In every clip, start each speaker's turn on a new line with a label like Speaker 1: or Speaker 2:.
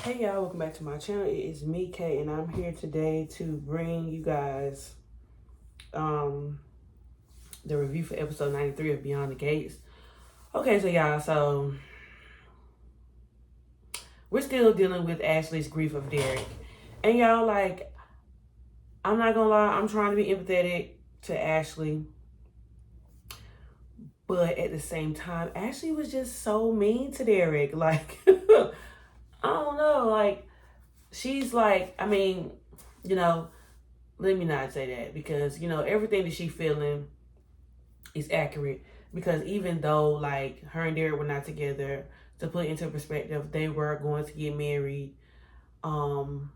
Speaker 1: Hey y'all, welcome back to my channel. It is me, Kay, and I'm here today to bring you guys um the review for episode 93 of Beyond the Gates. Okay, so y'all, so we're still dealing with Ashley's grief of Derek. And y'all, like, I'm not gonna lie, I'm trying to be empathetic to Ashley. But at the same time, Ashley was just so mean to Derek. Like, I don't know, like, she's like, I mean, you know, let me not say that because everything that she's feeling is accurate, because even though like her and Derek were not together, to put into perspective, they were going to get married. um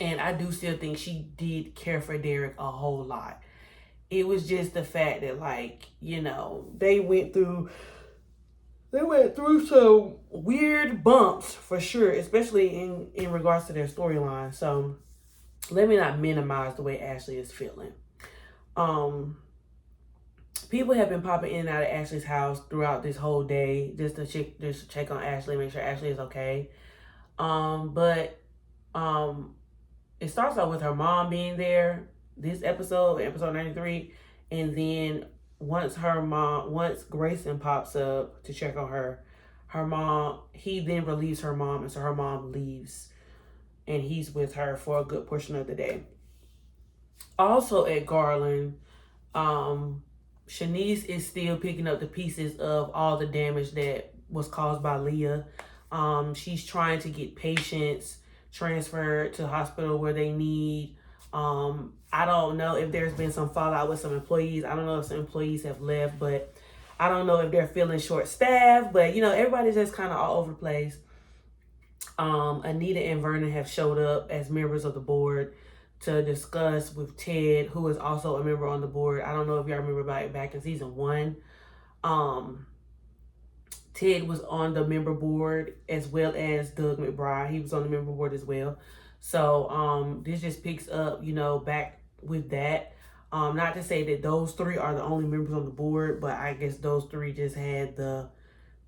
Speaker 1: and I do still think she did care for Derek a whole lot. It was just the fact that, like, they went through some weird bumps for sure, especially in regards to their storyline. So let me not minimize the way Ashley is feeling. um People have been popping in and out of Ashley's house throughout this whole day just to check on Ashley, make sure Ashley is okay. But um it starts off with her mom being there this episode 93, and then once Grayson pops up to check on her mom, he then relieves her mom, and so her mom leaves and he's with her for a good portion of the day. Also at Garland, um Shanice is still picking up the pieces of all the damage that was caused by Leah. She's trying to get patients transferred to the hospital where they need. I don't know if there's been some fallout with some employees. I don't know if some employees have left, but I don't know if they're feeling short staffed. But everybody's just kind of all over the place. Anita and Vernon have showed up as members of the board to discuss with Ted, who is also a member on the board. I don't know if y'all remember back in season 1. Um, Ted was on the member board as well as Doug McBride. He was on the member board as well. So this just picks up, back with that. Not to say that those three are the only members on the board, but I guess those three just had the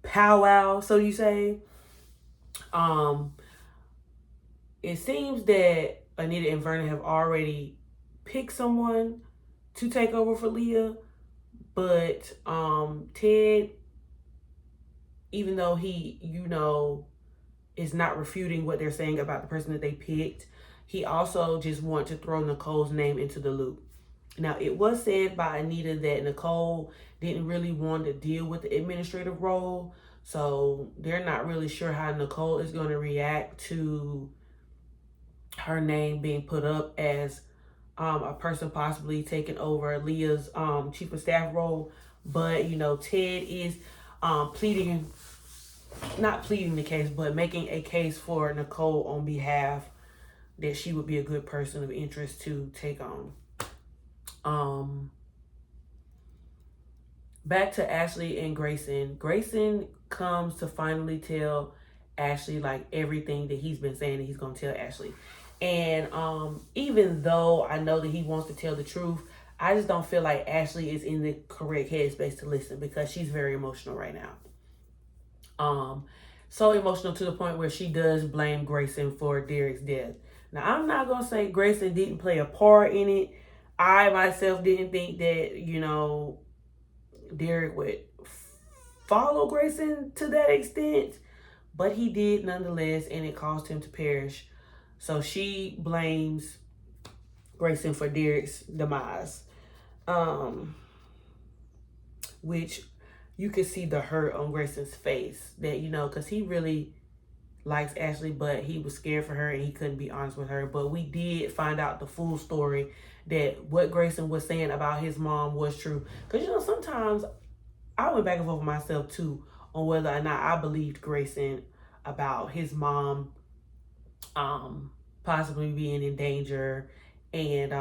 Speaker 1: powwow, so you say. Um, it seems that Anita and Vernon have already picked someone to take over for Leah, but Ted, even though he, is not refuting what they're saying about the person that they picked, he also just wants to throw Nicole's name into the loop. Now, it was said by Anita that Nicole didn't really want to deal with the administrative role, so they're not really sure how Nicole is going to react to her name being put up as a person possibly taking over Leah's chief of staff role. But Ted is pleading, not pleading the case, but making a case for Nicole on behalf that she would be a good person of interest to take on. Back to Ashley and Grayson. Grayson comes to finally tell Ashley like everything that he's been saying that he's gonna tell Ashley. And even though I know that he wants to tell the truth, I just don't feel like Ashley is in the correct headspace to listen, because she's very emotional right now. So emotional to the point where she does blame Grayson for Derek's death. Now, I'm not gonna say Grayson didn't play a part in it. I myself didn't think that, Derek would follow Grayson to that extent, but he did nonetheless, and it caused him to perish. So she blames Grayson for Derek's demise, which you could see the hurt on Grayson's face, that, because he really likes Ashley, but he was scared for her and he couldn't be honest with her. But we did find out the full story, that what Grayson was saying about his mom was true. Because, sometimes I went back and forth with myself too on whether or not I believed Grayson about his mom possibly being in danger, and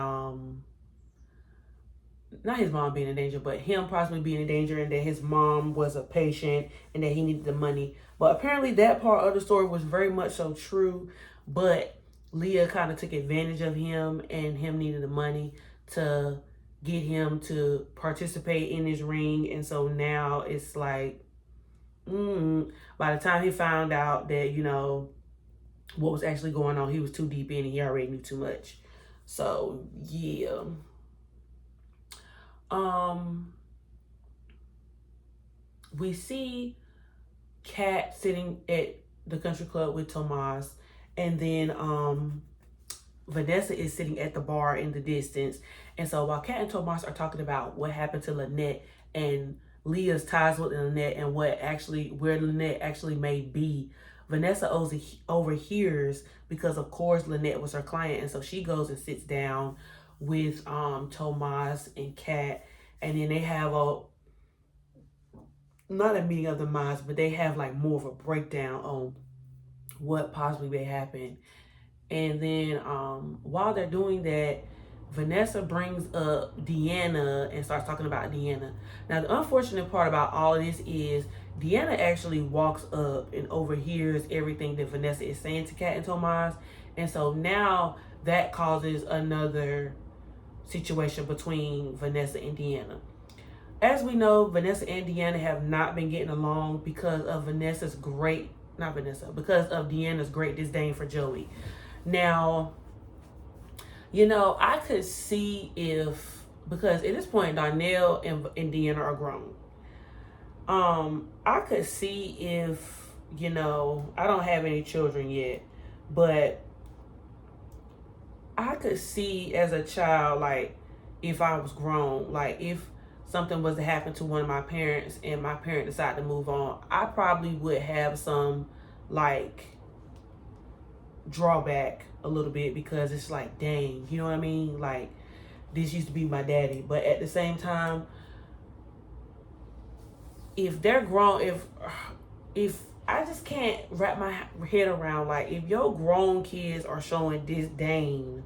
Speaker 1: not his mom being in danger, but him possibly being in danger, and that his mom was a patient and that he needed the money. But apparently that part of the story was very much so true, but Leah kind of took advantage of him and him needing the money to get him to participate in his ring. And so now it's like, by the time he found out that, what was actually going on. He was too deep in and he already knew too much. So yeah. We see Kat sitting at the country club with Tomas, and then Vanessa is sitting at the bar in the distance. And so while Kat and Tomas are talking about what happened to Lynette and Leah's ties with Lynette and where Lynette actually may be, Vanessa overhears, because of course Lynette was her client, and so she goes and sits down with Tomas and Kat, and then they have not a meeting of the minds, but they have like more of a breakdown on what possibly may happen. And then while they're doing that, Vanessa brings up Deanna and starts talking about Deanna. Now, the unfortunate part about all of this is Deanna actually walks up and overhears everything that Vanessa is saying to Kat and Tomas. And so now that causes another situation between Vanessa and Deanna. As we know, Vanessa and Deanna have not been getting along because of because of Deanna's great disdain for Joey. Now, I could see because at this point, Darnell and Deanna are grown. I could see if, I don't have any children yet, but I could see as a child, like, if I was grown, like, if something was to happen to one of my parents and my parent decided to move on, I probably would have some, like, drawback a little bit, because it's like, dang, you know what I mean? Like, this used to be my daddy. But at the same time, if they're grown, if I just can't wrap my head around, like, if your grown kids are showing disdain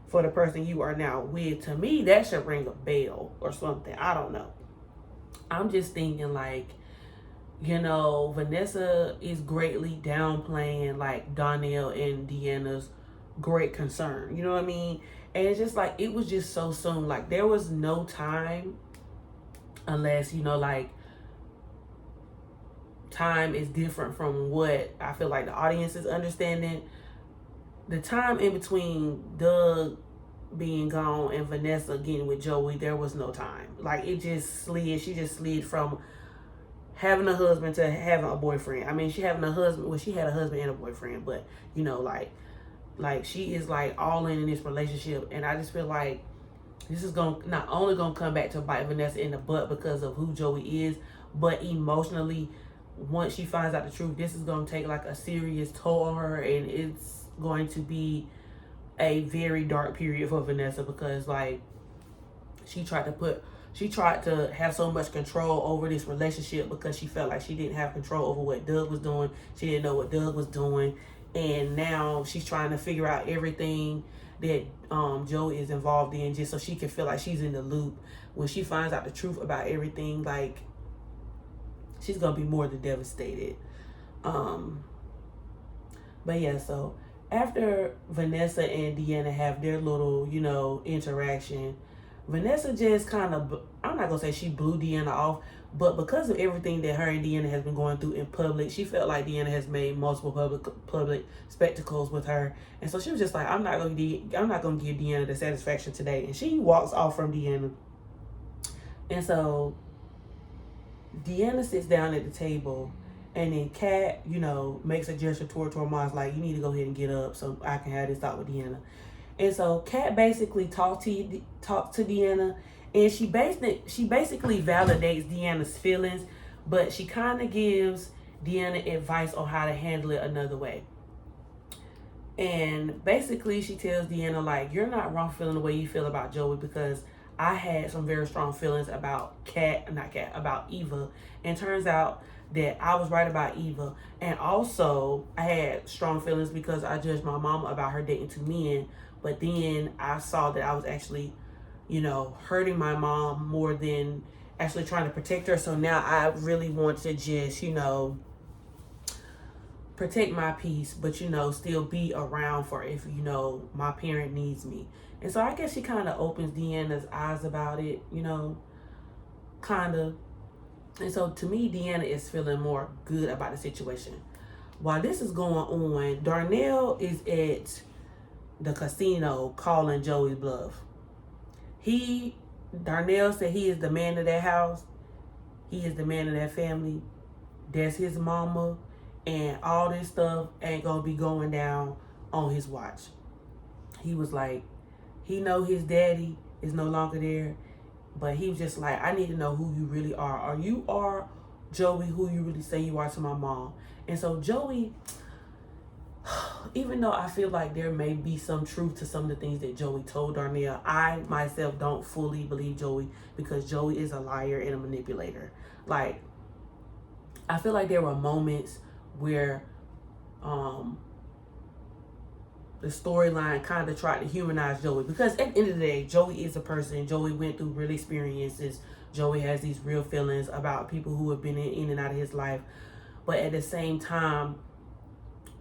Speaker 1: for the person you are now with, to me, that should ring a bell or something. I don't know. I'm just thinking, like, Vanessa is greatly downplaying, like, Darnell and Deanna's great concern. You know what I mean? And it's just like, it was just so soon. Like, there was no time, unless, like, time is different from what I feel like the audience is understanding. The time in between Doug being gone and Vanessa getting with Joey, there was no time. Like, it just slid. She just slid from having a husband to having a boyfriend. I mean, she having a husband. Well, she had a husband and a boyfriend, but like she is like all in this relationship, and I just feel like this is not only gonna come back to bite Vanessa in the butt because of who Joey is, but emotionally, once she finds out the truth, this is gonna take like a serious toll on her, and it's going to be a very dark period for Vanessa, because like she tried to have so much control over this relationship because she felt like she didn't have control over what Doug was doing. She didn't know what Doug was doing. And now she's trying to figure out everything that Joey is involved in, just so she can feel like she's in the loop. When she finds out the truth about everything, like, she's going to be more than devastated. But yeah, so after Vanessa and Deanna have their little, interaction, Vanessa just kind of, I'm not going to say she blew Deanna off, but because of everything that her and Deanna has been going through in public, she felt like Deanna has made multiple public spectacles with her. And so she was just like, I'm not going to give Deanna the satisfaction today. And she walks off from Deanna. And so Deanna sits down at the table, and then Kat, makes a gesture toward Tomas, like, you need to go ahead and get up so I can have this talk with Deanna. And so Kat basically talked to Deanna, and she basically validates Deanna's feelings, but she kind of gives Deanna advice on how to handle it another way. And basically she tells Deanna, like, you're not wrong feeling the way you feel about Joey, because I had some very strong feelings about about Eva. And turns out that I was right about Eva. And also I had strong feelings because I judged my mama about her dating two men. But then I saw that I was actually, hurting my mom more than actually trying to protect her. So now I really want to just, protect my peace, but, still be around for if, my parent needs me. And so I guess she kind of opens Deanna's eyes about it, kind of. And so to me, Deanna is feeling more good about the situation. while this is going on, Darnell is at the casino calling Joey's bluff. Darnell said he is the man of that house. He is the man of that family. That's his mama. And all this stuff ain't gonna be going down on his watch. He was like, he know his daddy is no longer there. But he was just like, I need to know who you really are. Are you Joey who you really say you are to my mom? And so Joey, even though I feel like there may be some truth to some of the things that Joey told Darnell, I myself don't fully believe Joey, because Joey is a liar and a manipulator. Like, I feel like there were moments where the storyline kind of tried to humanize Joey, because at the end of the day, Joey is a person. Joey went through real experiences. Joey has these real feelings about people who have been in and out of his life. But at the same time,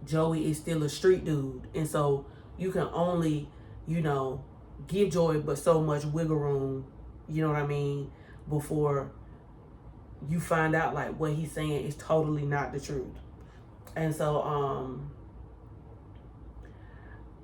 Speaker 1: Joey is still a street dude. And so you can only, give Joey but so much wiggle room, you know what I mean, before you find out like what he's saying is totally not the truth. And so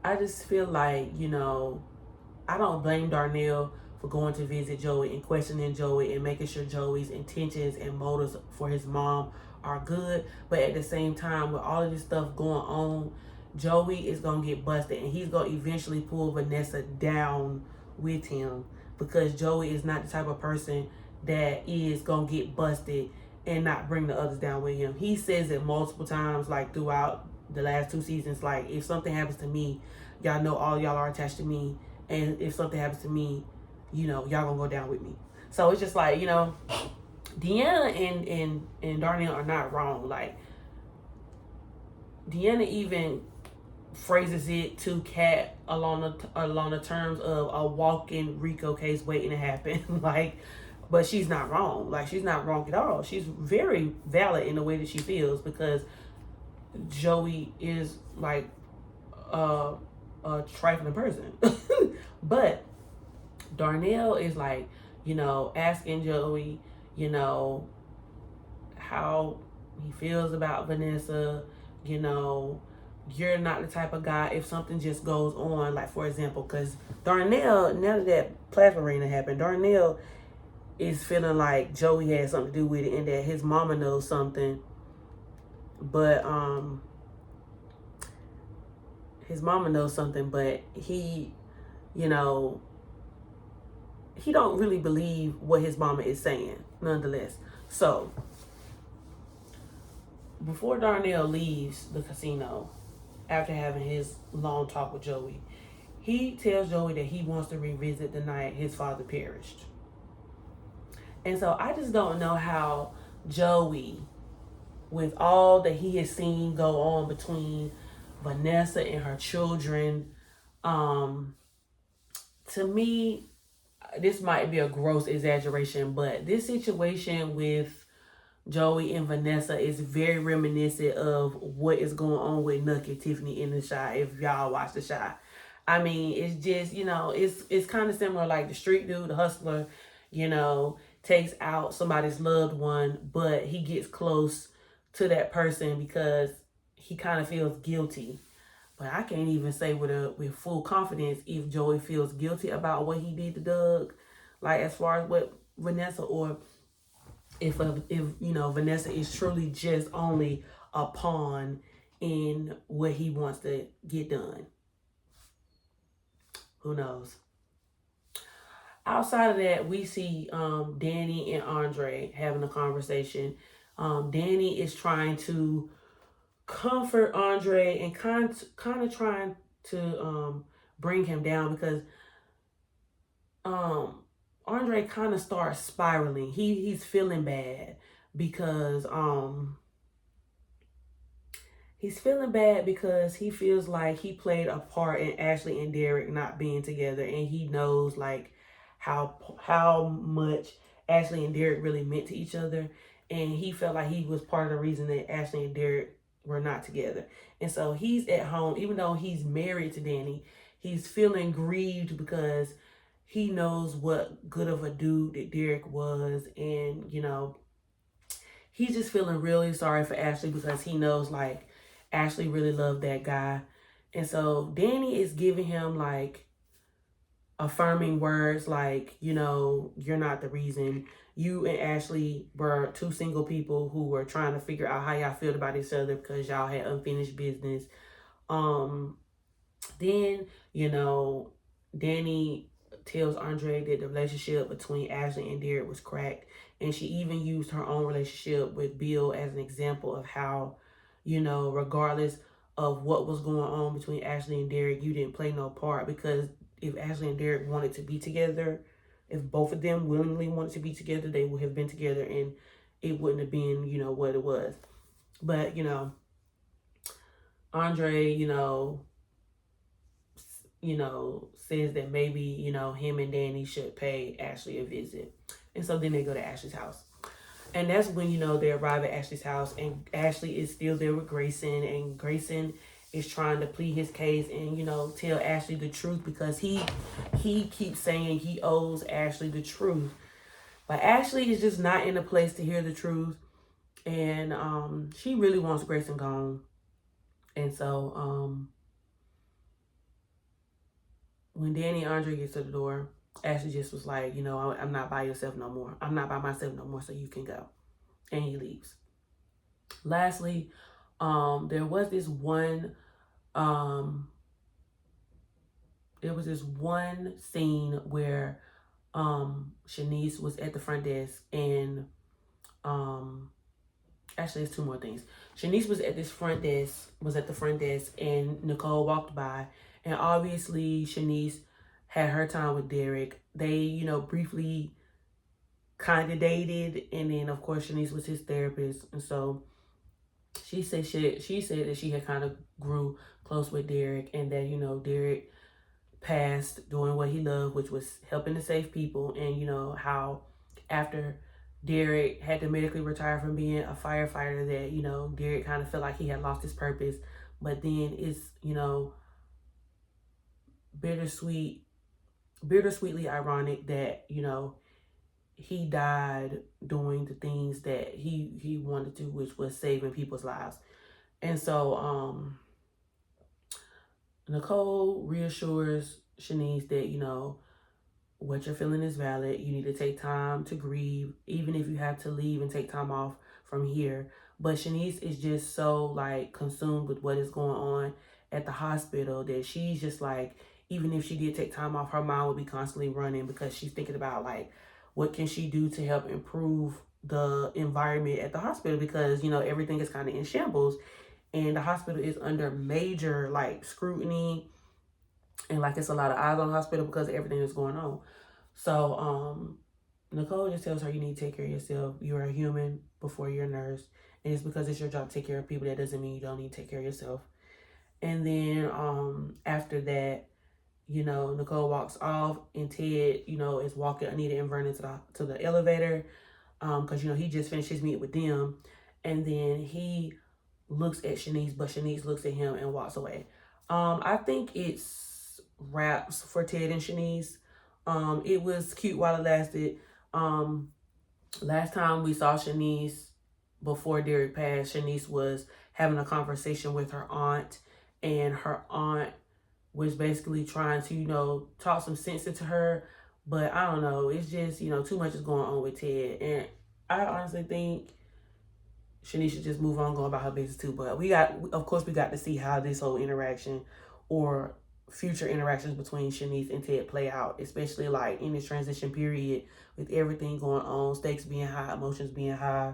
Speaker 1: I just feel like, I don't blame Darnell for going to visit Joey and questioning Joey and making sure Joey's intentions and motives for his mom are good. But at the same time, with all of this stuff going on, Joey is going to get busted, and he's going to eventually pull Vanessa down with him, because Joey is not the type of person that is going to get busted and not bring the others down with him. He says it multiple times, like throughout the last 2 seasons, like, if something happens to me, y'all know all y'all are attached to me, and if something happens to me, y'all gonna go down with me. So it's just like, Deanna and Darnell are not wrong. Like, Deanna even phrases it to Kat along the terms of a walking Rico case waiting to happen. Like, but she's not wrong. Like, she's not wrong at all. She's very valid in the way that she feels, because Joey is like a trifling person. But Darnell is like, asking Joey, how he feels about Vanessa. You're not the type of guy, if something just goes on, like, for example, because Darnell, now that plasma arena happened, Darnell is feeling like Joey had something to do with it, and that his mama knows something. But his mama knows something, but he don't really believe what his mama is saying, nonetheless. So, before Darnell leaves the casino, after having his long talk with Joey, he tells Joey that he wants to revisit the night his father perished. And so I just don't know how Joey, with all that he has seen go on between Vanessa and her children, to me, this might be a gross exaggeration, but this situation with Joey and Vanessa is very reminiscent of what is going on with Nucky and Tiffany in The Chi, if y'all watch The Chi. I mean, it's just, it's kind of similar, like the street dude, the hustler, takes out somebody's loved one, but he gets close to that person because he kind of feels guilty. But I can't even say with full confidence if Joey feels guilty about what he did to Doug, like as far as what Vanessa, or if Vanessa is truly just only a pawn in what he wants to get done. Who knows? Outside of that, we see Danny and Andre having a conversation. Danny is trying to comfort Andre and kind of trying to bring him down, because Andre kind of starts spiraling. He's feeling bad because he feels like he played a part in Ashley and Derek not being together, and he knows like how much Ashley and Derek really meant to each other, and he felt like he was part of the reason that Ashley and Derek were not together. And so he's at home, even though he's married to Danny, he's feeling grieved because he knows what good of a dude that Derek was, and he's just feeling really sorry for Ashley, because he knows like Ashley really loved that guy. And so Danny is giving him like affirming words like, you know, you're not the reason. You and Ashley were two single people who were trying to figure out how y'all feel about each other because y'all had unfinished business. Then, you know, Danny tells Andre that the relationship between Ashley and Derek was cracked. And she even used her own relationship with Bill as an example of how, you know, regardless of what was going on between Ashley and Derek, you didn't play no part, because if Ashley and Derek wanted to be together, if both of them willingly wanted to be together, they would have been together, and it wouldn't have been, you know, what it was. But, you know, Andre, says that maybe, you know, him and Danny should pay Ashley a visit. And so then they go to Ashley's house. And that's when, you know, they arrive at Ashley's house, and Ashley is still there with Grayson, and Grayson is trying to plead his case and, you know, tell Ashley the truth, because he keeps saying he owes Ashley the truth. But Ashley is just not in a place to hear the truth. And she really wants Grayson gone. And so when Danny and Andre gets to the door, Ashley just was like, you know, I'm not by yourself no more. I'm not by myself no more, so you can go. And he leaves. Lastly, there was this one scene where Shanice was at the front desk, and actually it's two more things. Shanice was at the front desk, and Nicole walked by, and obviously Shanice had her time with Derek. They, you know, briefly kind of dated, and then of course Shanice was his therapist, and so she said that she had kind of grew close with Derek, and that, you know, Derek passed doing what he loved, which was helping to save people. And, you know, how after Derek had to medically retire from being a firefighter, that, you know, Derek kind of felt like he had lost his purpose. But then it's, you know, bittersweetly ironic that, you know, he died doing the things that he wanted to, which was saving people's lives. And so Nicole reassures Shanice that, you know, what you're feeling is valid. You need to take time to grieve, even if you have to leave and take time off from here. But Shanice is just so, like, consumed with what is going on at the hospital that she's just like, even if she did take time off, her mind would be constantly running, because she's thinking about, like, what can she do to help improve the environment at the hospital, because, you know, everything is kind of in shambles, and the hospital is under major, like, scrutiny, and, like, it's a lot of eyes on the hospital because of everything that's going on. So Nicole just tells her, you need to take care of yourself. You're a human before you're a nurse, and it's because it's your job to take care of people, that doesn't mean you don't need to take care of yourself. And then after that, you know, Nicole walks off, and Ted, you know, is walking Anita and Vernon to the elevator, because, you know, he just finished his meeting with them. And then he looks at Shanice, but Shanice looks at him and walks away. I think it's wraps for Ted and Shanice. It was cute while it lasted. Last time we saw Shanice before Derek passed, Shanice was having a conversation with her aunt, and her aunt was basically trying to, you know, talk some sense into her. But I don't know, it's just, you know, too much is going on with Ted, and I honestly think Shanice should just move on, go about her business too. But we got to see how this whole interaction, or future interactions between Shanice and Ted, play out, especially like in this transition period with everything going on, stakes being high, emotions being high,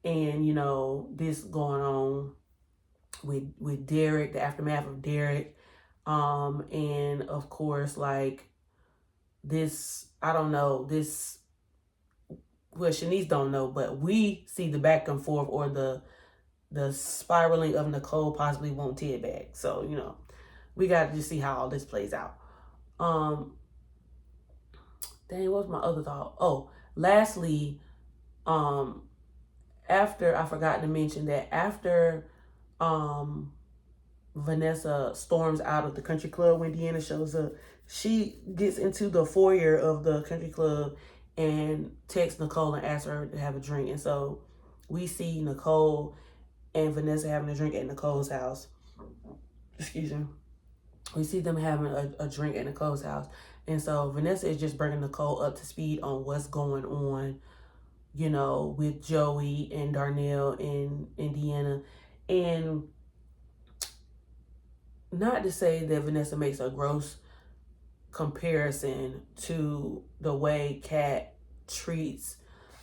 Speaker 1: and, you know, this going on with Derek, the aftermath of Derek, and of course, like, this, I don't know, this, well, Shanice don't know, but we see the back and forth, or the spiraling of Nicole possibly wanting Ted back. So, you know, we got to just see how all this plays out. Dang, what was my other thought? Oh, lastly, after, I forgot to mention that after Vanessa storms out of the country club when Deanna shows up, she gets into the foyer of the country club and texts Nicole and asks her to have a drink. And so we see Nicole and Vanessa having a drink at Nicole's house. Excuse me. We see them having a drink at Nicole's house. And so Vanessa is just bringing Nicole up to speed on what's going on, you know, with Joey and Darnell and Deanna. And not to say that Vanessa makes a gross comparison to the way Kat treats.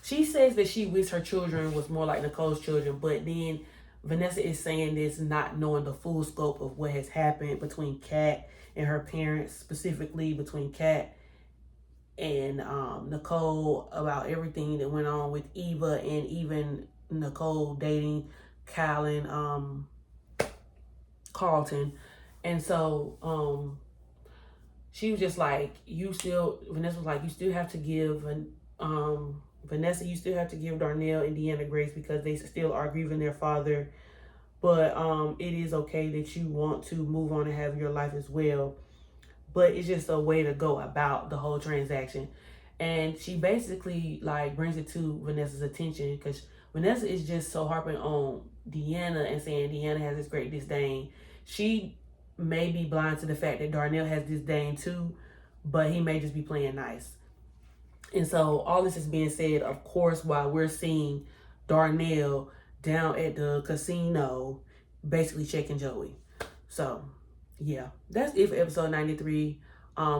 Speaker 1: She says that she wishes her children was more like Nicole's children, but then Vanessa is saying this not knowing the full scope of what has happened between Kat and her parents, specifically between Kat and Nicole, about everything that went on with Eva, and even Nicole dating Carlton. And so she was just like, Vanessa was like, you still have to give, Vanessa, you still have to give Darnell and Deanna grace because they still are grieving their father. But it is okay that you want to move on and have your life as well. But it's just a way to go about the whole transaction. And she basically like brings it to Vanessa's attention because Vanessa is just so harping on Deanna and saying Deanna has this great disdain. She may be blind to the fact that Darnell has disdain too, but he may just be playing nice. And so all this is being said, of course, while we're seeing Darnell down at the casino basically checking Joey. So yeah, that's it for episode 93.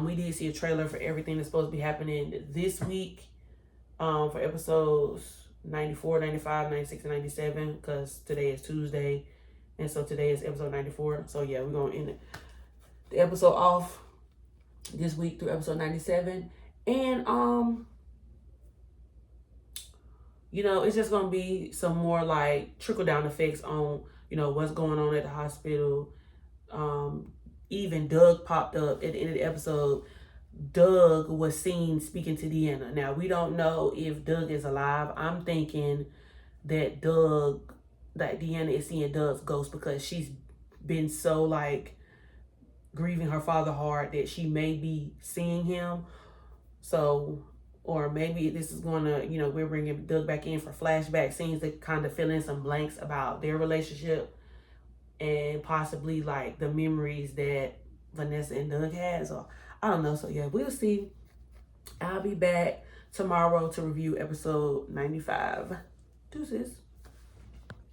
Speaker 1: We did see a trailer for everything that's supposed to be happening this week, for episodes 94, 95, 96, and 97, because today is Tuesday, and so today is episode 94. So yeah, we're going to end the episode off this week through episode 97. And you know, it's just gonna be some more like trickle down effects on, you know, what's going on at the hospital. Even Doug popped up at the end of the episode. Doug was seen speaking to Deanna. Now we don't know if Doug is alive. I'm thinking that Deanna is seeing Doug's ghost because she's been so like grieving her father hard that she may be seeing him. So, or maybe this is going to, you know, we're bringing Doug back in for flashback scenes to kind of fill in some blanks about their relationship and possibly like the memories that Vanessa and Doug had. So I don't know. So yeah, we'll see. I'll be back tomorrow to review episode 95. Deuces.